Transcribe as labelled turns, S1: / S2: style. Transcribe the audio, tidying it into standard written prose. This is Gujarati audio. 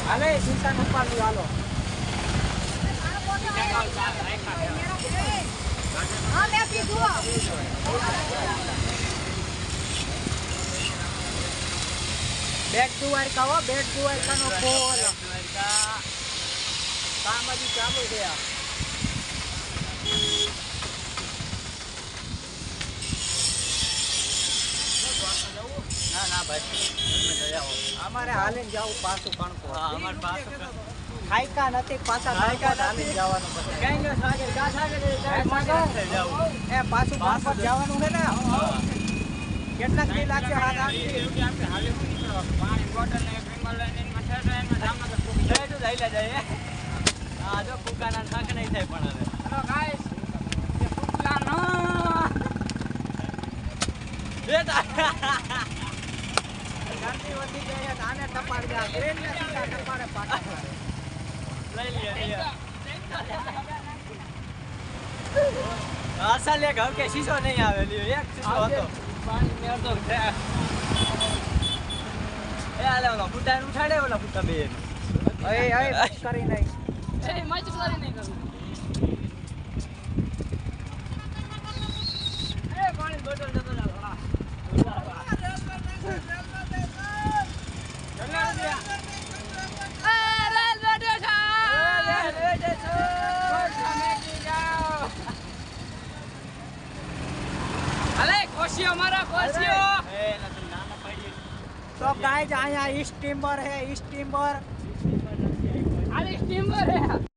S1: હાલે ચિંતા ન પાડું હાલો
S2: હા મે પીધું
S1: બેટ દ્વારકા હો બેટ દ્વારકાનો ફોલ કામ હજી ચાલુ છે
S3: ના ભાઈ
S1: અમારે હાલીને જાવું પાછું કણકો
S3: અમારે પાછું
S1: ખાઈકા નથી પાછા હાલીને જવાનું એ પાછું પાછળ જવાનું છે ને કેટલાક દી લાગશે હાથ
S3: પાણી બોટલ ને વિમલ લઈને જાય હા જો કુકાના શાક નહીં થાય પણ હવે હેલો ગાઈસ કુકાનો બેટા
S1: ગરમી વધી ગઈ આને ટપાડી દે ટ્રેન ને સીધા ટપાડે પાટા
S3: લઈ લે અસલ એક હવે કે શીશો નહીં આવે લ્યો એક શીશો હતો પાણી મેળતો છે એ આલે ઓલા ફૂટાને ઉઠાડે ઓલા ફૂટા બે
S1: એ કરી નહીં
S2: એ મચ કરી નહીં કરું
S3: એ પાણી બોટલ જતો જા થોડા
S2: કોશિયો મારા કોશિયો
S3: એ નથી નાના પડી
S1: તો ગાઈસ અહીંયા સ્ટીમર હે સ્ટીમર
S2: આલી સ્ટીમર હે